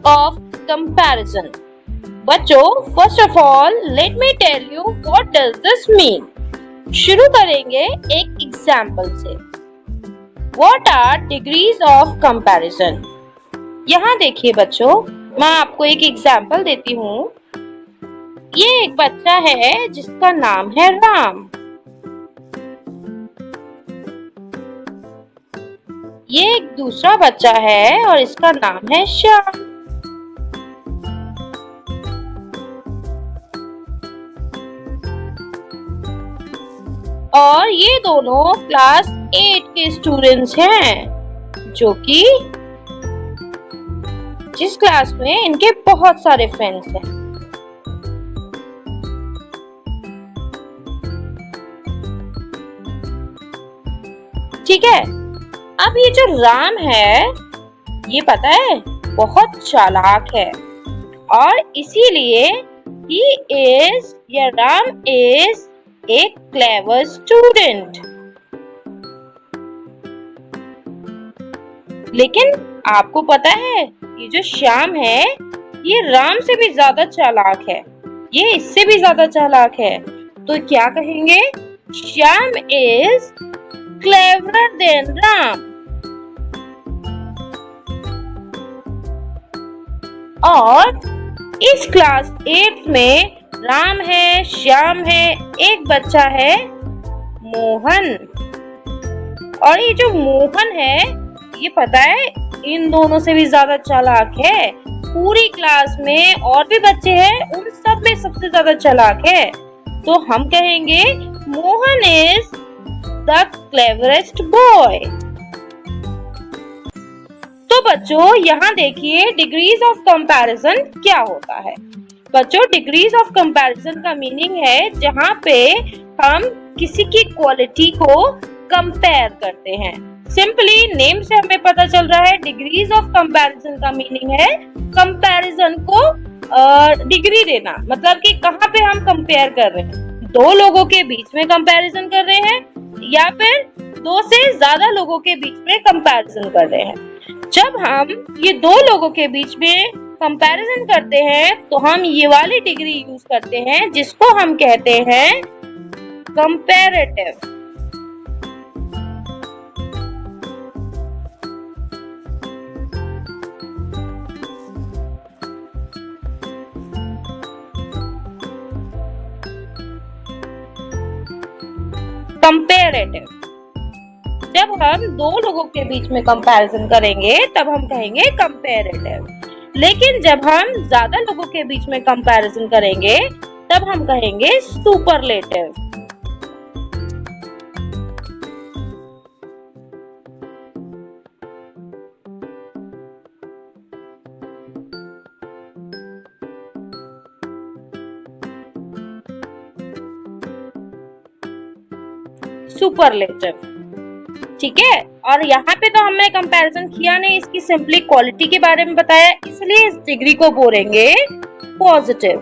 of comparison. बच्चों, first of all, let me tell you what does this mean. शुरू करेंगे एक example से. What are degrees of comparison? यहाँ देखिए बच्चों, मैं आपको एक एग्जाम्पल देती हूँ. ये एक बच्चा है जिसका नाम है राम. ये एक दूसरा बच्चा है और इसका नाम है श्याम. और ये दोनों क्लास 8 के स्टूडेंट्स हैं, जो कि जिस क्लास में इनके बहुत सारे फ्रेंड्स हैं. ठीक है. अब ये जो राम है, ये पता है बहुत चालाक है और इसीलिए Ram is a clever student. लेकिन आपको पता है ये जो श्याम है, ये राम से भी ज्यादा चालाक है. ये इससे भी ज्यादा चालाक है. तो क्या कहेंगे? Shyam is cleverer than Ram. और इस क्लास 8 में राम है, श्याम है, एक बच्चा है मोहन. और ये जो मोहन है, ये पता है इन दोनों से भी ज्यादा चालाक है. पूरी क्लास में और भी बच्चे हैं, उन सब में सबसे ज्यादा चालाक है. तो हम कहेंगे Mohan is the cleverest boy. तो बच्चों, यहाँ देखिए डिग्रीज ऑफ कंपैरिजन क्या होता है. बच्चों, डिग्रीज ऑफ कंपैरिजन का मीनिंग है जहाँ पे हम किसी की क्वालिटी को कंपेयर करते हैं. सिंपली नेम से हमें पता चल रहा है डिग्रीज ऑफ कंपैरिजन का मीनिंग है कंपैरिजन को डिग्री देना. मतलब कि कहाँ पे हम कंपेयर कर रहे हैं. दो लोगों के बीच में कंपैरिजन कर रहे हैं या फिर दो से ज्यादा लोगों के बीच में कंपैरिजन कर रहे हैं. जब हम ये दो लोगों के बीच में कंपैरिजन करते हैं तो हम ये वाली डिग्री यूज करते हैं जिसको हम कहते हैं कंपैरेटिव. कंपैरेटिव. जब हम दो लोगों के बीच में कंपैरिजन करेंगे तब हम कहेंगे कंपैरेटिव. लेकिन जब हम ज्यादा लोगों के बीच में कंपैरिजन करेंगे तब हम कहेंगे सुपरलेटिव. सुपरलेटिव. ठीक है. और यहाँ पे तो हमने कंपैरिजन किया नहीं, इसकी सिंपली क्वालिटी के बारे में बताया, इसलिए इस डिग्री को बोलेंगे पॉजिटिव.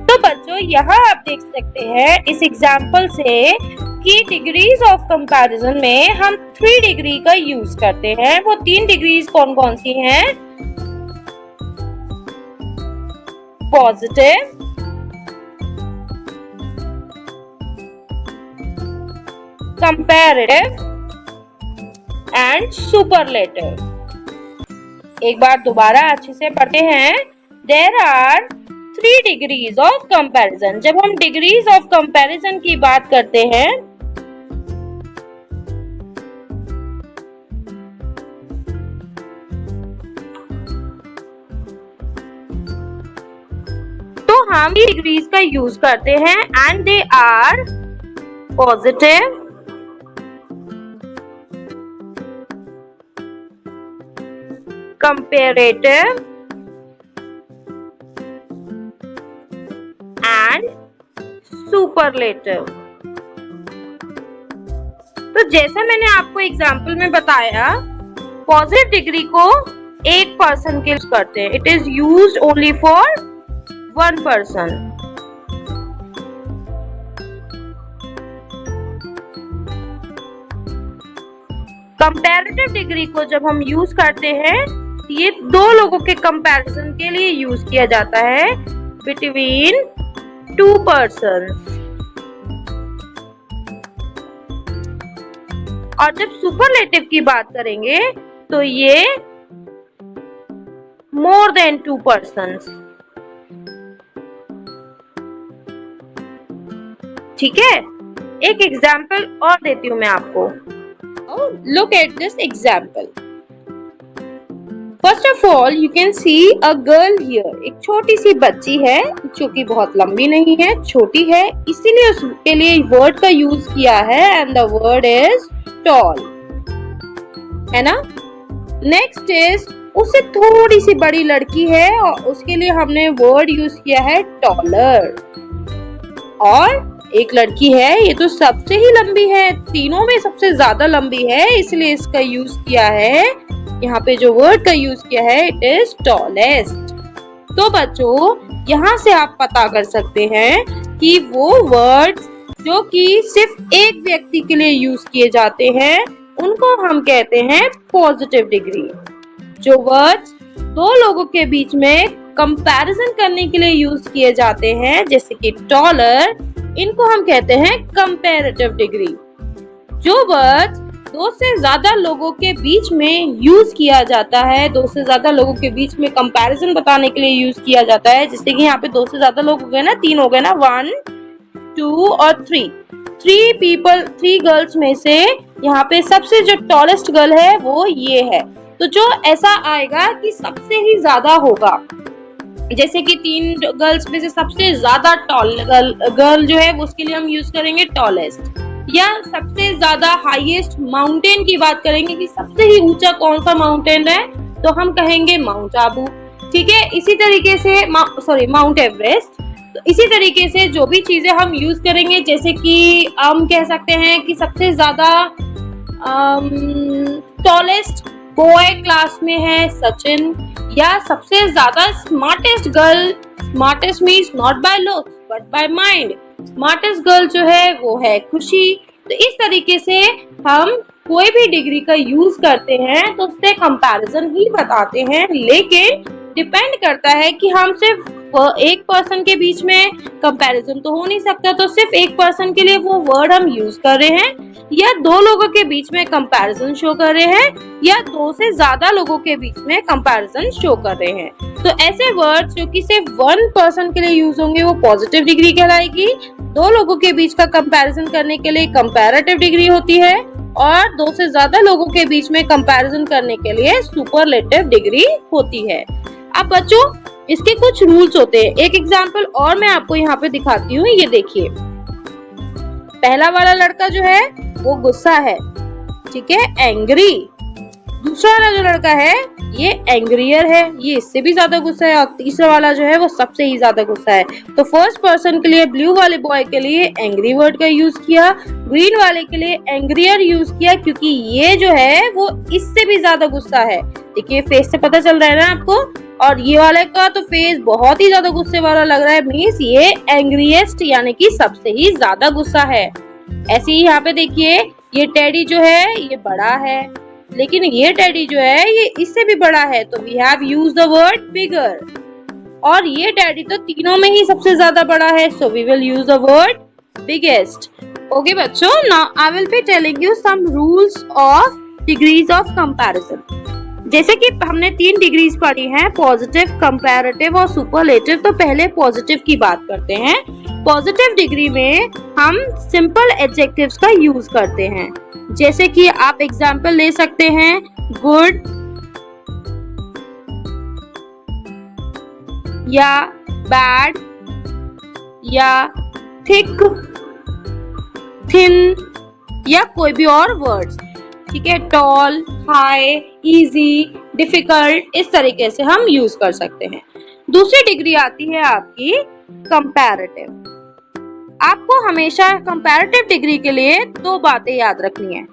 तो बच्चों, यहाँ आप देख सकते हैं इस एग्जाम्पल से कि डिग्रीज ऑफ कंपैरिजन में हम 3 डिग्री का यूज करते हैं. वो 3 डिग्रीज कौन कौन सी हैं? Positive, comparative and superlative. एक बार दोबारा अच्छे से पढ़ते हैं. There are 3 degrees of comparison. जब हम डिग्रीज ऑफ कंपैरिजन की बात करते हैं तो हम डिग्रीज का यूज करते हैं and they are positive, comparative and superlative. तो जैसा मैंने आपको एग्जाम्पल में बताया, पॉजिटिव डिग्री को एक पर्सन के यूज करते हैं. It is used only for one person. Comparative degree को जब हम यूज करते हैं, ये दो लोगों के कंपैरिजन के लिए यूज किया जाता है, बिटवीन टू पर्सन्स। और जब सुपरलेटिव की बात करेंगे तो ये मोर देन टू पर्सन्स। ठीक है, एक एग्जाम्पल और देती हूँ मैं आपको। Look at this example. First of all you can see a girl here. एक छोटी सी बच्ची है जो कि बहुत लंबी नहीं है, छोटी है, इसीलिए उसके लिए वर्ड का यूज किया है and the word is tall, है ना। नेक्स्ट इज उससे थोड़ी सी बड़ी लड़की है और उसके लिए हमने वर्ड यूज किया है टॉलर। और एक लड़की है, ये तो सबसे ही लंबी है, तीनों में सबसे ज्यादा लंबी है, इसलिए इसका यूज किया है, यहाँ पे जो वर्ड का यूज किया है इट इज टॉलेस्ट। तो बच्चों यहाँ से आप पता कर सकते हैं कि वो वर्ड्स जो कि सिर्फ एक व्यक्ति के लिए यूज किए जाते हैं उनको हम कहते हैं पॉजिटिव डिग्री। जो वर्ड्स दो लोगों के बीच में कंपैरिजन करने के लिए यूज किए जाते हैं, जैसे कि टॉलर, इनको हम कहते हैं कंपैरेटिव डिग्री। जो वर्ड्स दो से ज्यादा लोगों के बीच में यूज किया जाता है, दो से ज्यादा लोगों के बीच में कंपैरिजन बताने के लिए यूज किया जाता है, जैसे कि यहाँ पे दो से ज्यादा लोग हो गए ना, तीन हो गए ना, 1 2 और 3 3 गर्ल्स में से यहाँ पे सबसे जो टॉलेस्ट गर्ल है वो ये है। तो जो ऐसा आएगा कि सबसे ही ज्यादा होगा, जैसे कि 3 गर्ल्स में से सबसे ज्यादा टॉल गर्ल जो है उसके लिए हम यूज करेंगे टॉलेस्ट। या सबसे ज्यादा हाईएस्ट माउंटेन की बात करेंगे कि सबसे ही ऊंचा कौन सा माउंटेन है, तो हम कहेंगे माउंट आबू। ठीक है, इसी तरीके से माउंट एवरेस्ट। तो इसी तरीके से जो भी चीजें हम यूज करेंगे, जैसे कि हम कह सकते हैं कि सबसे ज्यादा टॉलेस्ट बॉय क्लास में है सचिन, या सबसे ज्यादा smartest girl, smartest means not by looks but by mind, smartest girl जो है वो है खुशी। तो इस तरीके से हम कोई भी डिग्री का यूज करते हैं तो उससे कंपैरिजन ही बताते हैं, लेकिन डिपेंड करता है कि हम सिर्फ एक पर्सन के बीच में कंपैरिजन तो हो नहीं सकता, तो सिर्फ एक पर्सन के लिए वो वर्ड हम यूज कर रहे हैं, या दो लोगों के बीच में कंपैरिजन शो कर रहे हैं, या दो से ज्यादा लोगों के बीच में कंपैरिजन शो कर रहे हैं। तो ऐसे वर्ड्स जो कि सिर्फ 1 पर्सन के लिए यूज होंगे वो पॉजिटिव डिग्री कहलाएगी, दो लोगों के बीच का कंपैरिजन करने के लिए कंपैरेटिव डिग्री होती है, और दो से ज्यादा लोगों के बीच में कंपैरिजन करने के लिए सुपरलेटिव डिग्री होती है। अब बच्चों इसके कुछ रूल्स होते हैं। एक एग्जाम्पल और मैं आपको यहाँ पे दिखाती हूँ, ये देखिए। पहला वाला लड़का जो है वो गुस्सा है, ठीक है, एंग्री। दूसरा वाला जो लड़का है ये एंग्रियर है, ये इससे भी ज्यादा गुस्सा है, और तीसरा वाला जो है वो सबसे ही ज्यादा गुस्सा है। तो फर्स्ट पर्सन के लिए ब्लू वाले बॉय के लिए एंग्री वर्ड का यूज किया, ग्रीन वाले के लिए एंग्रियर यूज किया, क्योंकि ये जो है वो इससे भी ज्यादा गुस्सा है। देखिए फेस से पता चल रहा है ना आपको, और ये वाले का तो फेस बहुत ही ज्यादा गुस्से वाला लग रहा है, मीन्स ये एंग्रीएस्ट यानी कि सबसे ही ज्यादा गुस्सा है। ऐसे ही यहाँ पे देखिए ये टेडी जो है ये बड़ा है, लेकिन ये टेडी जो है ये इससे भी बड़ा है, तो we have use the word bigger. और ये टेडी तो तीनों में ही सबसे ज्यादा बड़ा है, so we will use the word biggest. Okay बच्चों, now I will be telling you some rules of degrees of comparison. जैसे कि हमने 3 डिग्रीज पढ़ी हैं, पॉजिटिव, कंपैरेटिव और सुपरलेटिव। तो पहले पॉजिटिव की बात करते हैं। पॉजिटिव डिग्री में हम सिंपल एडजेक्टिव्स का यूज करते हैं, जैसे कि आप एग्जाम्पल ले सकते हैं गुड या बैड या थिक, थिन या कोई भी और वर्ड्स। ठीक है, टॉल, हाई, इजी, डिफिकल्ट, इस तरीके से हम यूज कर सकते हैं। दूसरी डिग्री आती है आपकी कंपैरेटिव। आपको हमेशा कंपैरेटिव डिग्री के लिए 2 बातें याद रखनी है।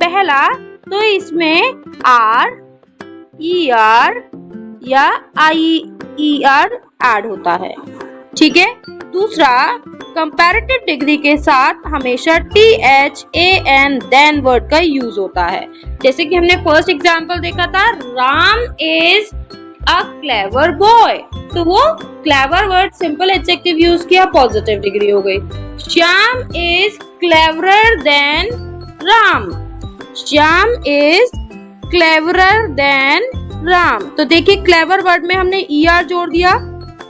पहला तो इसमें आर, ई आर या आई ई आर ऐड होता है। ठीक है। दूसरा, कंपैरेटिव डिग्री के साथ हमेशा THAN देन वर्ड का यूज होता है। जैसे कि हमने फर्स्ट एग्जांपल देखा था, Ram is a clever boy, तो वो clever word simple adjective use किया, पॉजिटिव डिग्री हो गई। Shyam is cleverer than Ram, Shyam is cleverer than Ram. तो देखिए क्लेवर वर्ड में हमने ER जोड़ दिया,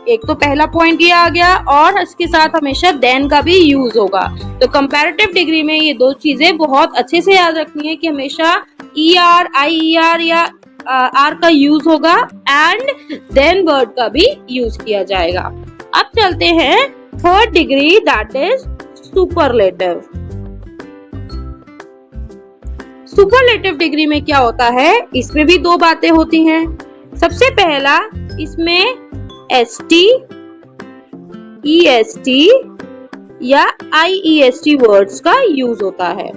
एक तो पहला पॉइंट ये आ गया, और इसके साथ हमेशा देन का भी यूज होगा। तो कंपैरेटिव डिग्री में ये दो चीजें बहुत अच्छे से याद रखनी है कि हमेशा ER, IER या R का यूज होगा एंड देन वर्ड का भी यूज किया जाएगा। अब चलते हैं third degree, that is superlative. Superlative degree में क्या होता है, इसमें भी दो बातें होती हैं। सबसे पहला, इसमें ST, EST या IEST वर्ड्स का यूज होता है।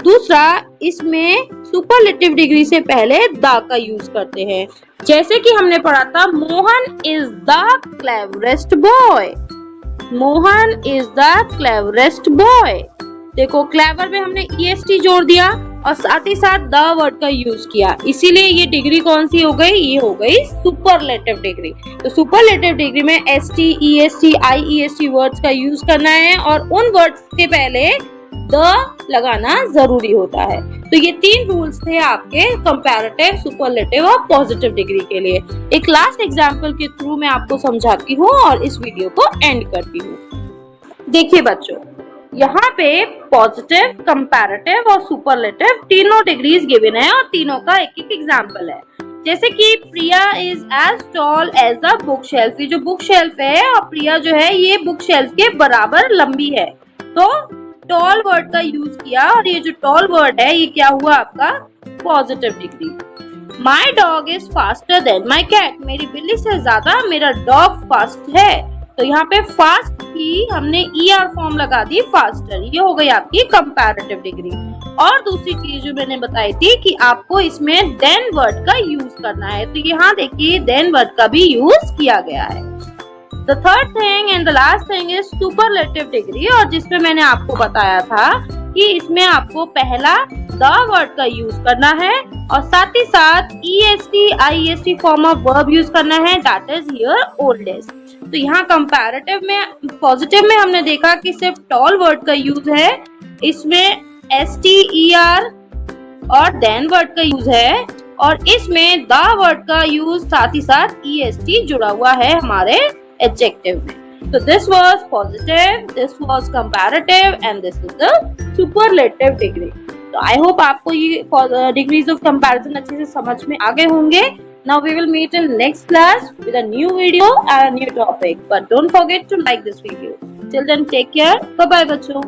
दूसरा, इसमें सुपरलेटिव डिग्री से पहले द का यूज करते हैं। जैसे कि हमने पढ़ा था, Mohan is the cleverest boy, Mohan is the cleverest boy. देखो क्लेवर में हमने EST जोड़ दिया और साथ ही साथ द वर्ड का यूज किया, इसीलिए ये डिग्री कौन सी हो गई, ये हो गई सुपरलेटिव डिग्री। तो सुपरलेटिव डिग्री में ST, EST, IEST वर्ड्स का यूज करना है और उन वर्ड्स के पहले द लगाना जरूरी होता है। तो ये तीन रूल्स थे आपके कंपैरेटिव, सुपरलेटिव और पॉजिटिव डिग्री के लिए। एक लास्ट एग्जांपल के थ्रू मैं आपको समझाती हूँ और इस वीडियो को एंड करती हूँ। देखिए बच्चों, यहाँ पे पॉजिटिव, कंपैरेटिव और सुपरलेटिव तीनों डिग्रीज गिवन है और तीनों का एक एक एग्जांपल है। जैसे कि Priya is as tall as the book shelf, ये जो बुक शेल्फ है और प्रिया जो है ये बुक शेल्फ के बराबर लंबी है, तो टॉल वर्ड का यूज किया और ये जो टॉल वर्ड है ये क्या हुआ आपका positive degree. My dog is faster than my cat, मेरी बिल्ली से ज्यादा मेरा डॉग फास्ट है, तो यहाँ पे फास्ट की हमने ER फॉर्म लगा दी फास्टर, ये हो गई आपकी कंपैरेटिव डिग्री। और दूसरी चीज जो मैंने बताई थी कि आपको इसमें देन वर्ड का यूज करना है, तो यहाँ देखिए देन वर्ड का भी यूज किया गया है। The third thing and the last thing is superlative degree, और जिसमें मैंने आपको बताया था कि इसमें आपको पहला the वर्ड का यूज करना है और साथ ही साथ EST, IEST form of verb use करना है, that is here oldest। तो यहाँ कंपैरेटिव में, पॉजिटिव में हमने देखा कि सिर्फ टॉल वर्ड का यूज है, इसमें ST, ER और देन वर्ड का यूज है, और इसमें द वर्ड का यूज साथ ही साथ EST जुड़ा हुआ है हमारे एडजेक्टिव में। So this was positive, this was comparative and this is the superlative degree। तो I hope आपको ये degrees of comparison अच्छे से समझ में आ गए होंगे। Now we will meet in next class with a new video and a new topic, but don't forget to like this video. Till then take care, bye bye बच्चों।